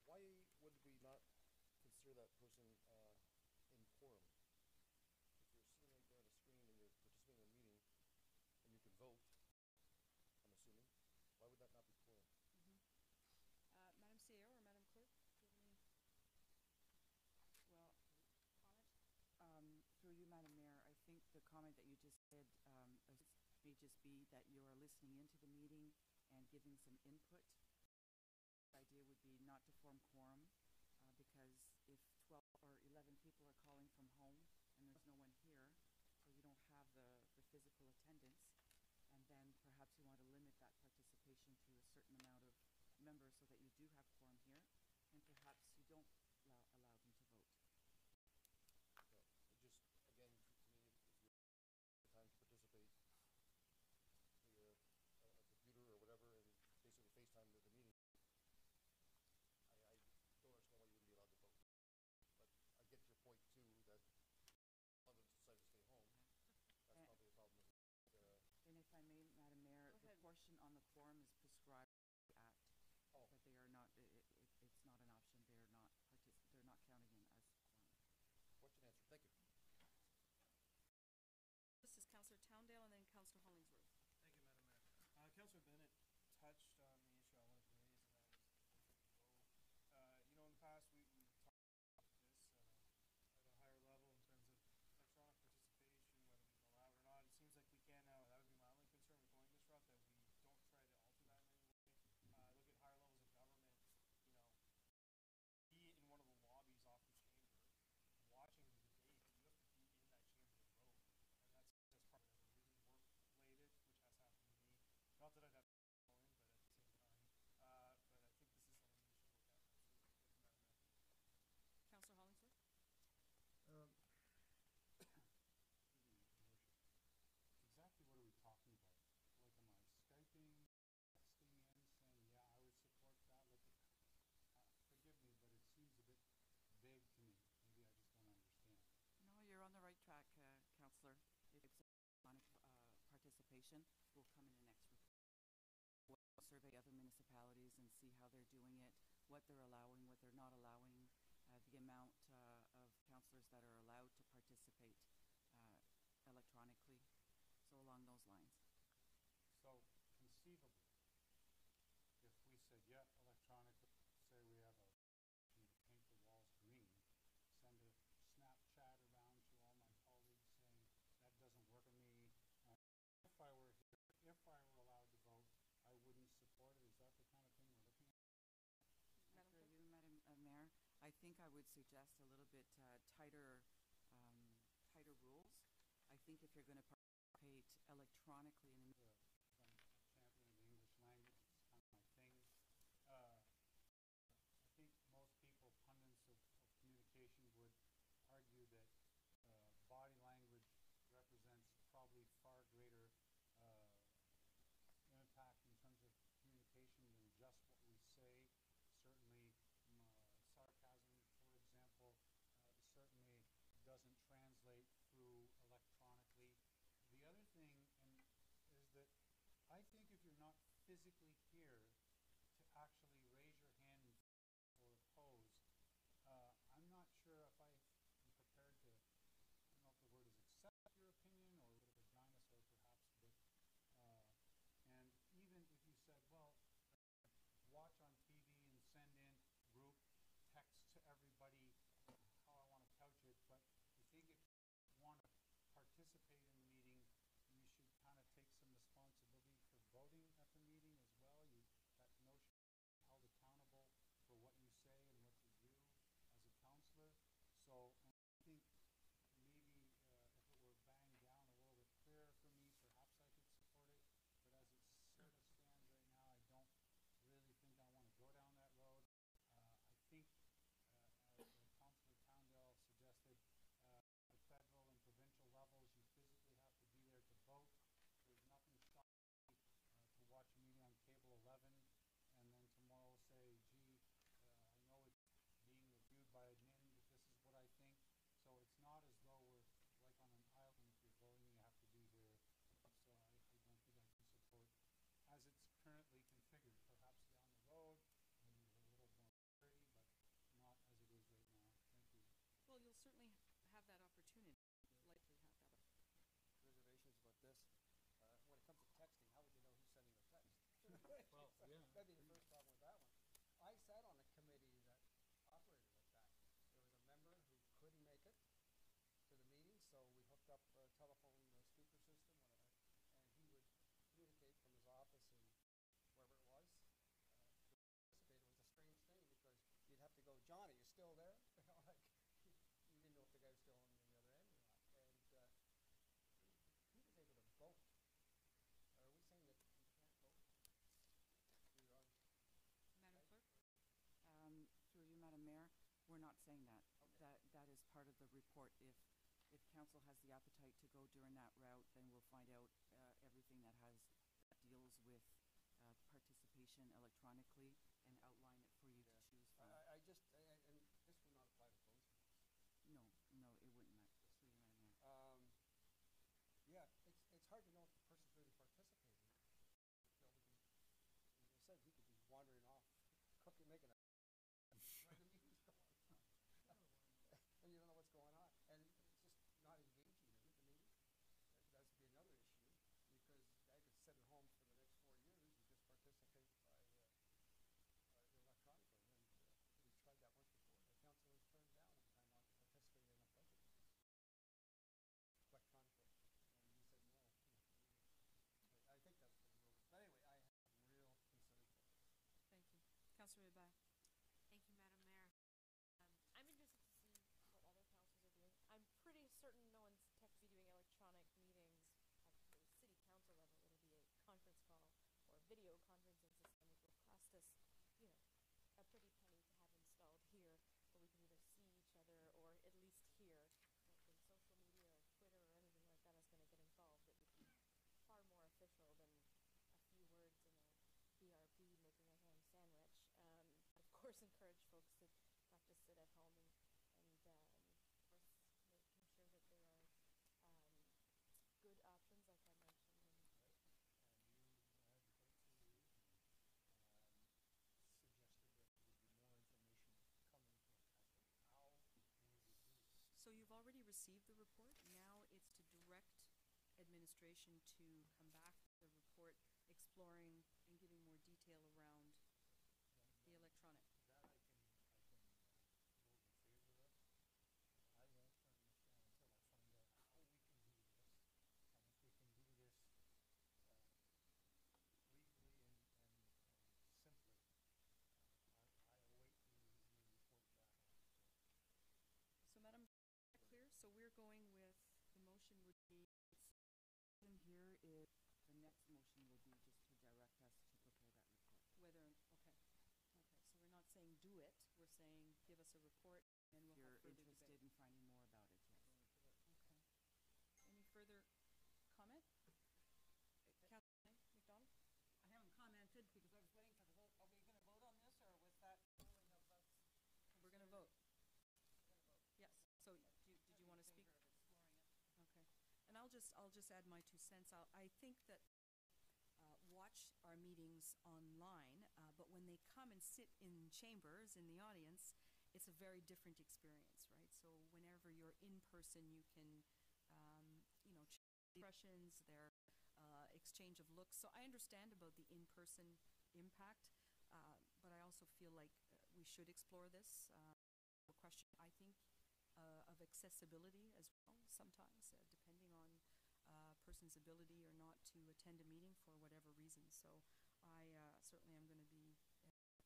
why would we not consider that person in quorum? If you're sitting right there on the screen and you're participating in a meeting and you can vote, I'm assuming, why would that not be quorum? Madam CEO or Madam Clerk, do you have any Well, comment? through you, Madam Mayor, I think the comment that you just said may just be that you are listening into the meeting and giving some input. The idea would be not to form quorum, because if 12 or 11 people are calling from home and there's no one here, so you don't have the physical attendance, and then perhaps you want to limit that participation to a certain amount of members so that you do have quorum here, and perhaps you don't allow them to vote. Okay. It just, again, to me, if you're time to participate via a computer or whatever, and basically FaceTime the meeting, I don't understand why you wouldn't be allowed to vote. But I get your point too, that a lot of them decide to stay home. That's probably a problem. And if I may, Madam Mayor, Go the ahead. portion on the quorum is prescribed by the Act, Oh. but they are not. It's not an option. They are not they're not counting in as quorum. Question answered. Thank you. This is Councillor Towndale and then Councillor Hollingsworth. Thank you, Madam Mayor. Councillor Bennett touched on the issue I wanted to raise, and that was in the past we've talked about this at a higher level in terms of electronic participation, whether we can allow it or not. It seems like we can now. That would be my only concern with going this route, that we don't try to alter that in any way. Look at higher levels of government, be in one of the lobbies off the chamber, watching the debate. You have to be in that chamber to vote, and that's part of it. Really work-related, which has happened to me. Not that I'd have to go in, but at the same time. But I think this is something we should look at. Councillor Hollingsworth? Exactly what are we talking about? Like, am I Skyping, texting in, saying, yeah, I would support that? Like, forgive me, but it seems a bit vague to me. Maybe I just don't understand. No, you're on the right track, Councillor. If it's electronic participation, will come in the next report. We'll survey other municipalities and see how they're doing it, what they're allowing, what they're not allowing, the amount of councillors that are allowed to participate electronically. So along those lines. So, conceivably, if we said, yeah, electronic, say think I would suggest a little bit tighter rules. I think if you're going to participate electronically in I'm a champion of the English language. It's kind of my thing. I think most people, pundits of communication, would argue that body language represents probably far greater impact in terms of communication than just what we say. Certainly, sarcasm, for example, certainly doesn't translate through electronically. The other thing is that I think if you're not physically here to actually raise your hand or oppose, I'm not sure if I am prepared to, I don't know if the word is accept your opinion or a bit of a dinosaur perhaps, but and even if you said, well, watch on TV and send in group text to everybody how I want to couch it, but I think if you want to participate in the meeting, you should kind of take some responsibility for voting at the meeting as well. That notion of held accountable for what you say and what you do as a counselor. So I think maybe if it were banged down a little bit clearer for me, perhaps I could support it. But as it sort of stands right now, I don't really think I want to go down that road. I think, as Councillor Towndale suggested, at federal and provincial levels, you physically have to be there to vote. There's nothing stopping to watch a meeting on Cable 11 and then tomorrow say, gee, I know it's being reviewed by admin, but this is what I think. So it's not as though we're like on an island. If you're voting, you have to be here. So I don't think I can support as it's currently configured. Perhaps down the road, maybe a little more clarity, but not as it is right now. Thank you. Well, you'll certainly have that opportunity. Likely have that. Reservations about this. When it comes to texting, how would you know who's sending the text? Well, yeah. That'd be the first problem with that one. I sat on a committee that operated like that. There was a member who couldn't make it to the meeting, so we hooked up a telephone speaker system, whatever, and he would communicate from his office and wherever it was. To participate. It was a strange thing because you'd have to go, Johnny, you still there? You know, like you didn't know if the guy was still on the other end or not. And he was able to vote. Are we saying that you can't vote? Madam Clerk? Through you, Madam Mayor, we're not saying that. Okay. That is part of the report. If council has the appetite to go during that route, then we'll find out everything that deals with participation electronically and outline it for you to choose from. I just, and this will not apply to both. No, it wouldn't. Through you, Madam Mayor. Yeah, it's hard to know if the person's really participating. You know, as I said, he could be wandering off, cooking, making a where the meeting's going on. And you don't know what's going on. And it's just not engaging in the meeting. That would be another issue, because I could sit at home for the next 4 years and just participate by electronically. And we tried that once before. The council was turned down one time on participating in a budget meeting electronically. And he said no. I think that's the rule. But anyway, I have real concerns about this. Thank you. Councillor Bai. Thank you, Madam Mayor. I'm interested to see what other councils are doing. I'm pretty certain no one's be doing electronic meetings at the city council level. It'll be a conference call or a video conferencing system, which will cost us, a pretty penny to have installed here, where we can either see each other or at least hear. When social media or Twitter or anything like that is going to get involved, it would be far more official than a few words in a BRB making a ham sandwich. Of course, encourage folks to not just sit at home and of course, making sure that there are good options, like I mentioned. And you had suggested that there would be more information coming from how we would do this. So you've already received the report. Now it's to direct administration to come back with a report exploring and giving more detail around the electronic. That I can vote in favor of. I won't understand until I find out how we can do this, and if we can do this legally and simply. I await the report back. So So we're going with, the motion would be, Here is, the next motion will be just to direct us to prepare that report. whether, okay. Okay, so we're not saying do it, we're saying give us a report and we'll If have you're further debate. interested in finding more about it, yes. Okay. Any further comment? Councilor McDonald? I haven't commented because I was waiting for the vote. Are we going to vote on this, or was that polling of us? We're going to vote. Yes, so did you want to speak? Okay. And I'll just add my 2 cents. I think that watch our meetings online, but when they come and sit in chambers, in the audience, it's a very different experience, right? So whenever you're in person, you can, change impressions, their exchange of looks. So I understand about the in-person impact, but I also feel like we should explore this. A question, I think, of accessibility as well sometimes, depending on a person's ability or not to attend a meeting for whatever reason. So I certainly am going to be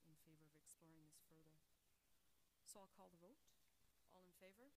in favor of exploring this further. So I'll call the vote. All in favor?